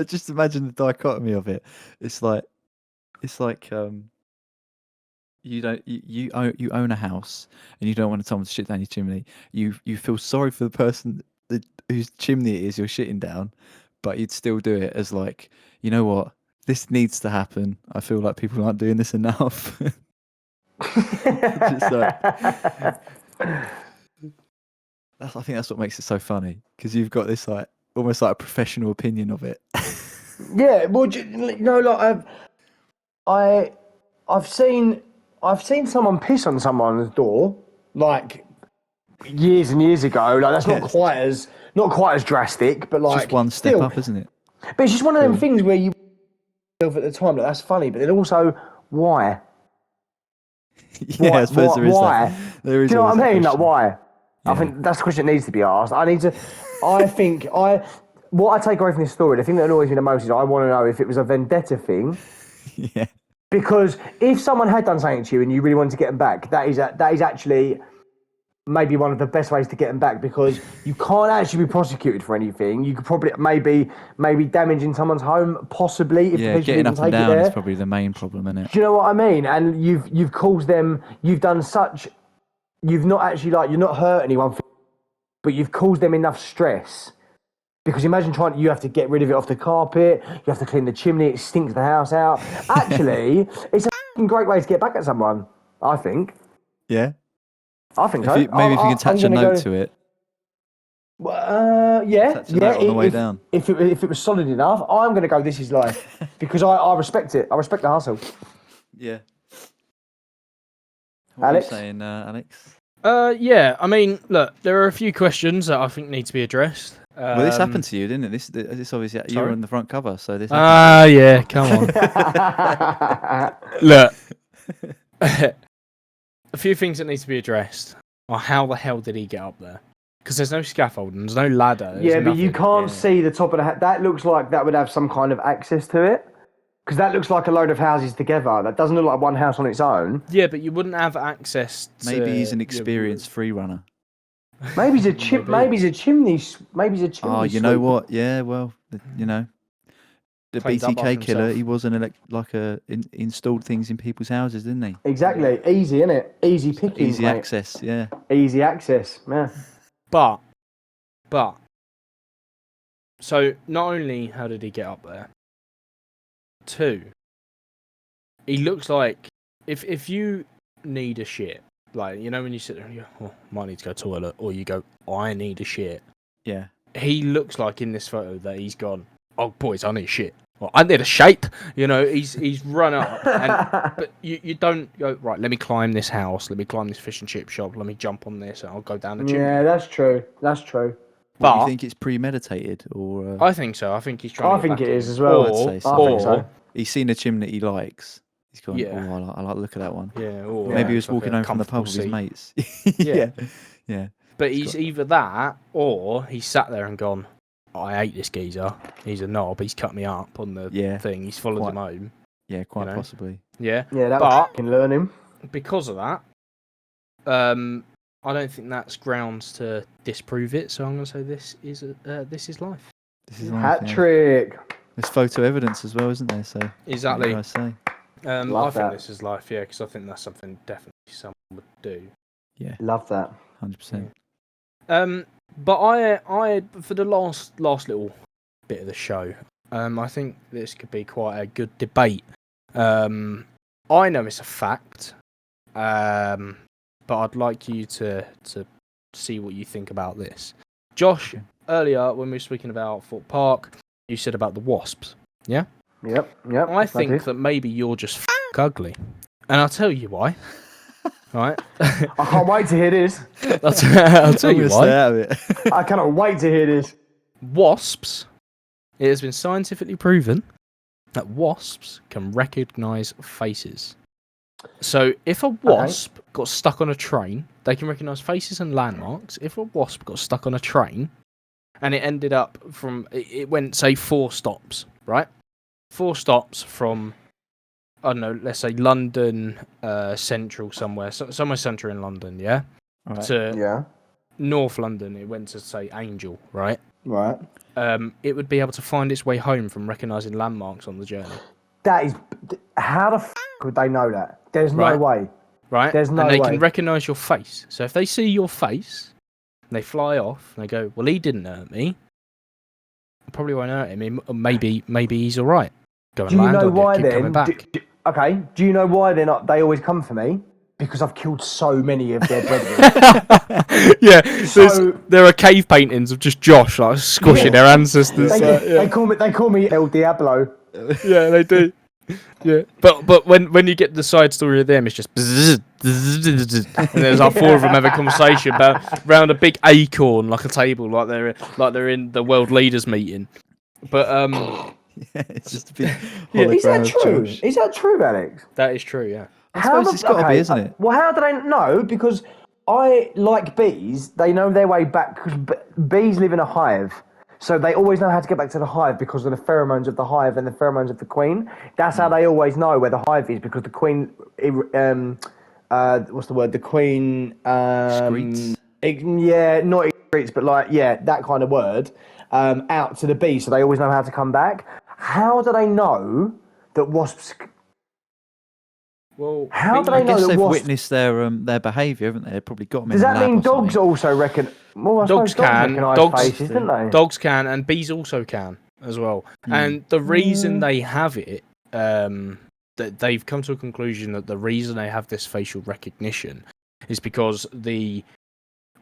Just imagine the dichotomy of it. It's like you own a house and you don't want someone to shit down your chimney. You feel sorry for the person whose chimney it is you're shitting down, but you'd still do it as like, you know what, this needs to happen. I feel like people aren't doing this enough. Just like, I think that's what makes it so funny because you've got this like almost like a professional opinion of it. Yeah, well, you know, like I've seen someone piss on someone's door like years and years ago. Like that's not quite as drastic, but like just one step up, isn't it? But it's just one of them things where you at the time like that's funny, but then also why? Yeah, I suppose there is why? that. There is. Do you know what I mean? Question. Like why? Yeah. I think that's the question that needs to be asked. What I take away from this story, the thing that annoys me the most is I want to know if it was a vendetta thing. Yeah. Because if someone had done something to you and you really wanted to get them back, that is actually maybe one of the best ways to get them back because you can't actually be prosecuted for anything. You could probably maybe damaging someone's home, possibly. If the Getting up and down there. is probably the main problem, isn't it? Do you know what I mean? And you've caused them. You've done such. You've not actually you're not hurt anyone, but you've caused them enough stress. Because imagine you have to get rid of it off the carpet, you have to clean the chimney, it stinks the house out. Actually, it's a great way to get back at someone, I think. Yeah? I think so. Maybe if you can attach a note to it. Yeah. Attach a note on the way down. If it was solid enough, I'm going to go, this is life. Because I respect it. I respect the hustle. Yeah. What Alex? are you saying, Alex? Yeah, I mean, look, there are a few questions that I think need to be addressed. Well, this happened to you, didn't it? This obviously you were on the front cover, so this. Yeah, come on. Look, a few things that need to be addressed are how the hell did he get up there? Because there's no scaffolding, there's no ladder. Yeah, but you can't see the top of the. That looks like that would have some kind of access to it. Because that looks like a load of houses together. That doesn't look like one house on its own. Yeah, but you wouldn't have access to... Maybe he's an experienced free runner. Maybe he's a chimney. Maybe he's a chimney. Oh, you know what? Yeah, well, you know, the BTK killer. He was installed things in people's houses, didn't he? Exactly. Yeah. Easy, innit? Easy picking. Easy access. Yeah. Easy access. Yeah. But. So not only how did he get up there? 2, he looks like if you need a shit, like, you know, when you sit there and you go, might need to go to the toilet, or you go, I need a shit. Yeah. He looks like in this photo that he's gone, oh boys, I need a shit. Well, I need a shape. You know, he's run up, but you don't go, right, let me climb this house, let me climb this fish and chip shop, let me jump on this and I'll go down the chimney. Yeah, that's true. But you think it's premeditated, or? I think so. I think he's trying. I think it is as well. I'd say so. I think so. He's seen a chimney he likes. He's gone, I like the look of that one. Yeah. Maybe he was walking home from the pub with his mates. Yeah. But he's either that, or he sat there and gone, I hate this geezer. He's a knob. He's cut me up on the thing. He's followed him home. Yeah, quite possibly. Yeah. Yeah, that can learn him. Because of that, I don't think that's grounds to disprove it. So I'm going to say this is life. This is life. Hat trick. There's photo evidence as well, isn't there? So exactly. I say. I think this is life. Yeah, because I think that's something definitely someone would do. Yeah. Love that. 100%. But I for the last little bit of the show, I think this could be quite a good debate. I know it's a fact, but I'd like you to see what you think about this. Josh, earlier when we were speaking about Thorpe Park, you said about the wasps. Yeah? Yep. I think that maybe you're just ugly. And I'll tell you why. Right? I can't wait to hear this. I'll tell you why. I cannot wait to hear this. Wasps, it has been scientifically proven that wasps can recognise faces. So if a wasp got stuck on a train, they can recognise faces and landmarks. If a wasp got stuck on a train and it ended up it went, say, 4 stops, right? 4 stops from, I don't know, let's say London Central somewhere central in London, yeah? Right. To North London, it went to, say, Angel, right? Right. It would be able to find its way home from recognising landmarks on the journey. That is... How the would they know that? There's no way. Right? There's no way. And they can recognise your face. So if they see your face, and they fly off, and they go, well, he didn't hurt me. I probably won't hurt him. Maybe he's all right. Go and Do you land know on why you, keep then? coming back. Okay. Do you know why they're not? They always come for me because I've killed so many of their brethren. Yeah. So- There are cave paintings of just Josh like squashing their ancestors. They call me El Diablo. Yeah, they do. Yeah, but when you get the side story of them, it's just bzzz, bzzz, bzzz, and there's like 4 of them have a conversation around a big acorn, like a table, like they're in the world leaders meeting. But Yeah, it's just a big Is that hologram of true? Josh. Is that true, Alex? that is true. Yeah. I suppose it's got to be, isn't it? Well, how do they know? Because I like bees. They know their way back because bees live in a hive. So they always know how to get back to the hive because of the pheromones of the hive and the pheromones of the queen. That's how they always know where the hive is because the queen, what's the word? The queen, Excretes? not excretes, but that kind of word, out to the bee. So they always know how to come back. How do they know that wasps? Well, How do I they know guess that they've wasps? witnessed their behaviour, haven't they? They've probably got them Does in a that lab mean or dogs something. also reckon? Well, I dogs suppose can. recognise faces, don't they? Dogs can, and bees also can as well. And the reason they have it, that they've come to a conclusion that the reason they have this facial recognition is because the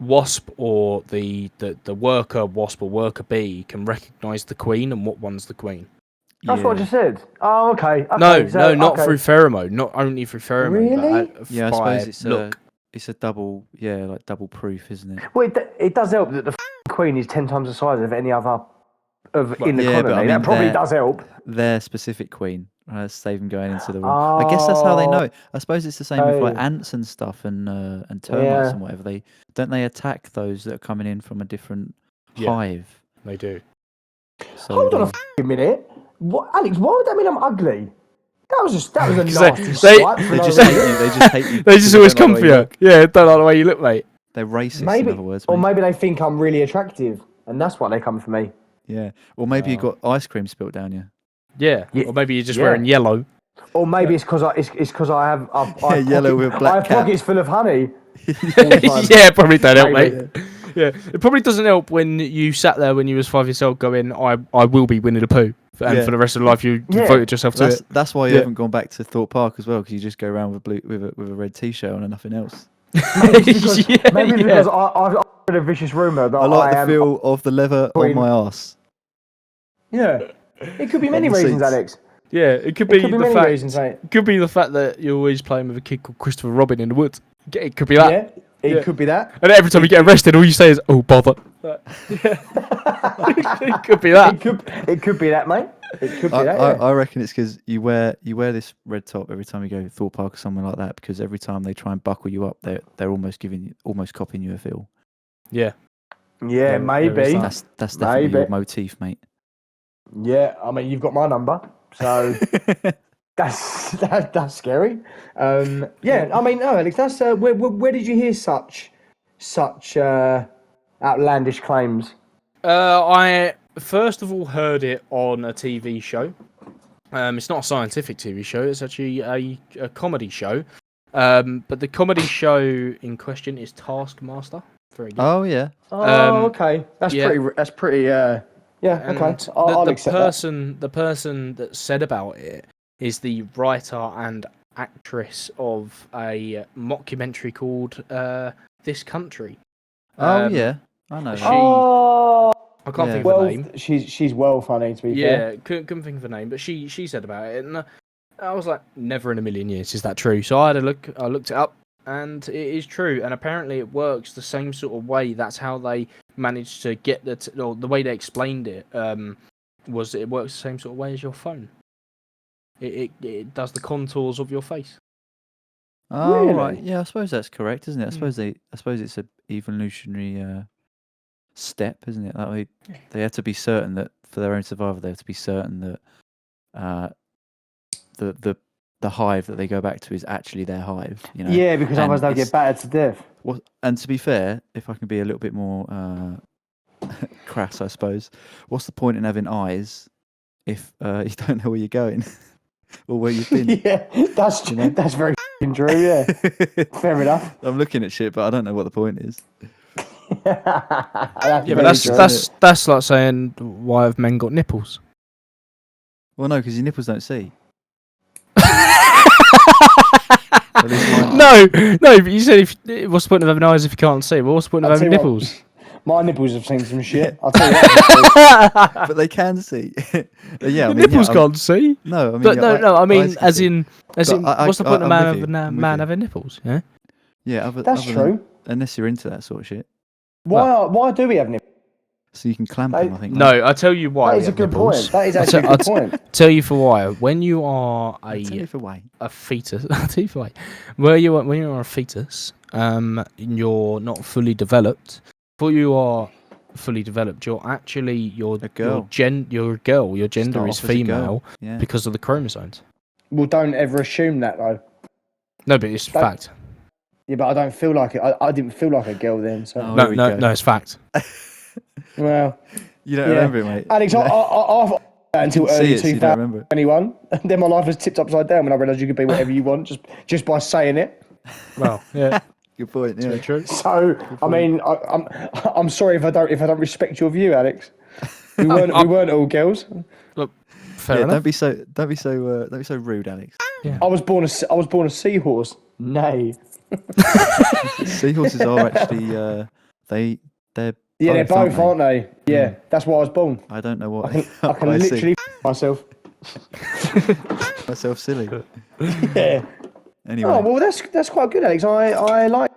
wasp or the worker wasp or worker bee can recognise the queen and what one's the queen. That's what I just said. Oh, okay. No, so, not okay. through pheromone. Not only through pheromone, Really? but Yeah, I by suppose look. it's a double, like double proof, isn't it? Well, it does help that the queen is 10 times the size of any other in the yeah, colony. but I mean, that probably does help. Their specific queen. Save them going into the room. I guess that's how they know it. I suppose it's the same with like ants and stuff and termites and whatever. They attack those that are coming in from a different hive. They do. So hold on a minute. What, Alex? Why would that mean I'm ugly? That was a nasty swipe. They just hate you. They just hate you. They just always come for you. Yeah, don't like the way you look, mate. They're racist, in other words. Or maybe they think I'm really attractive, and that's why they come for me. Yeah. Or maybe you got ice cream spilt down you. Yeah. Or maybe you're just wearing yellow. Or maybe it's because I have yellow with a black I have cap. pockets full of honey. Yeah, probably don't help, mate. Yeah, it probably doesn't help when you sat there when you was 5 years old going, I will be Winnie the Pooh. And for the rest of life, you devoted yourself to it. That's why you haven't gone back to Thorpe Park as well, because you just go around with a red t-shirt on and nothing else. Maybe because I've heard a vicious rumour that I like the feel of the leather on my arse. Yeah, it could be many reasons, Alex. Yeah, it could be many reasons, mate. Could be the fact that you're always playing with a kid called Christopher Robin in the woods. It could be that. Yeah, it could be that. And every time you get arrested, all you say is, "Oh, bother." It could be that. It could be that, mate. It could be that. I reckon it's because you wear this red top every time you go to Thorpe Park or somewhere like that, because every time they try and buckle you up, they're almost copying you a feel. Yeah. Yeah, maybe. That's definitely your motif, mate. Yeah, I mean, you've got my number, so that's scary. Yeah, I mean, no, Alex, that's where did you hear such outlandish claims? I first of all heard it on a TV show. It's not a scientific TV show; it's actually a comedy show. But the comedy show in question is Taskmaster. Very good. Oh yeah. Oh, okay. That's pretty Yeah, And okay. I'll accept the person that said about it is the writer and actress of a mockumentary called This Country. Oh yeah, I know. she- that. Oh, I can't Yeah. think of well, the name. she's well funny, to be fair. Yeah, couldn't think of the name, but she said about it, and I was like, never in a million years is that true. So I had a look. I looked it up, and it is true. And apparently, it works the same sort of way. That's how they managed to get or the way they explained it. Was it works the same sort of way as your phone? It does the contours of your face. Oh Really? right, yeah. I suppose that's correct, isn't it? I Mm. suppose it's a evolutionary step, isn't it? Like they have to be certain that for their own survival, they have to be certain that the hive that they go back to is actually their hive. You know. Yeah, because And otherwise they'll it's- get battered to death. And to be fair, if I can be a little bit more crass, I suppose, what's the point in having eyes if you don't know where you're going or where you've been? Yeah, that's You know? that's very f***ing true. Yeah, fair enough. I'm looking at shit, but I don't know what the point is. That's Yeah, very but true. that's like saying, why have men got nipples? Well, no, because your nipples don't see. No, but you said what's the point of having eyes if you can't see? Well, what's the point of I'll having tell you what, nipples? My nipples have seen some shit. I'll tell you that. But they can see. Yeah, I Your mean, nipples yeah, can't see. No, I mean, But yeah, no, I mean, eyes can as see. in, But what's the point of I'm with you, man I'm with you. having nipples? Yeah. Yeah, That's other true. unless you're into that sort of shit, Why do we have nipples? so you can clamp them. I think. No, I tell you why. That we is a have good nipples. point. That is actually a good point. Tell you for why. When you are I'll tell you for why. a fetus, I'll tell you for why. When you are a fetus, you're not fully developed. Before you are fully developed, you're actually A girl. you're a girl. Your gender Start is off as a girl. female Yeah. because of the chromosomes. Well, don't ever assume that though. No, but it's fact. Yeah, but I don't feel like it. I didn't feel like a girl then. So Oh, here we go. No, it's fact. well, You don't yeah. remember it, mate. Alex, No. I've that until You see early it, so you don't remember it. 2021. And then my life was tipped upside down when I realised you could be whatever you want just by saying it. Well, yeah, Good point. Yeah. true. So I mean, I'm sorry if I don't respect your view, Alex. We weren't all girls. Look, fair Yeah, enough. don't be so rude, Alex. I was born a seahorse. Nay. Seahorses are actually they're Yeah, they're both, aren't they? they? Yeah, that's why I was born. I don't know what I can I see. literally myself. myself silly. Yeah. Anyway, Oh well, that's quite good, Alex. I like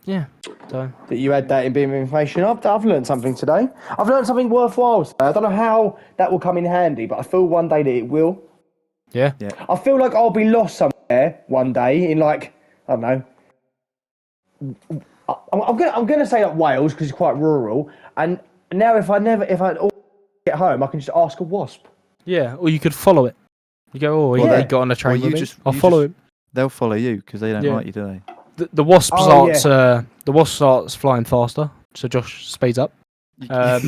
Yeah. So that you had that in being information. I've learned something today. I've learned something worthwhile today. I don't know how that will come in handy, but I feel one day that it will. yeah. I feel like I'll be lost somewhere one day in like, I don't know. I'm gonna say like Wales because it's quite rural. And now if I get home, I can just ask a wasp. Yeah, or you could follow it. You go, oh, Yeah. he got on a train Or you with me. just- I'll you follow just- him. they'll follow you because they don't Yeah. like you, do they? The wasp Oh, starts flying faster, so Josh speeds up. Yeah.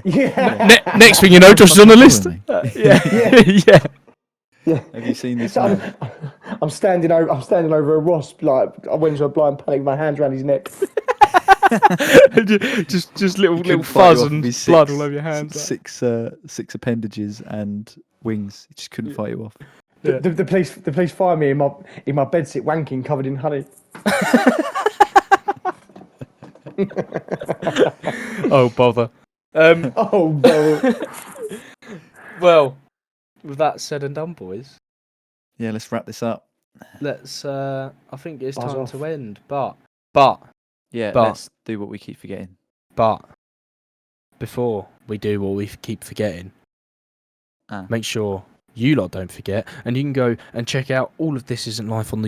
Yeah. Next thing you know, Josh is on the list. Following Yeah, yeah. Yeah. Have you seen this So man? I'm standing over a wasp. Like I went into a blind panic, with my hands around his neck. just little couldn't fight fuzz you off and with his blood all over your hands. Six appendages and wings. He just couldn't fight you off. Yeah. The police find me in my bedsit wanking, covered in honey. Oh bother. Oh no. Well, with that said and done, boys, Yeah, let's wrap this up. let's. I think it's Buzz time off. to end. But Yeah, But- let's do what we keep forgetting. before we do what we keep forgetting, Ah. make sure you lot don't forget, and you can go and check out all of This Isn't Life on the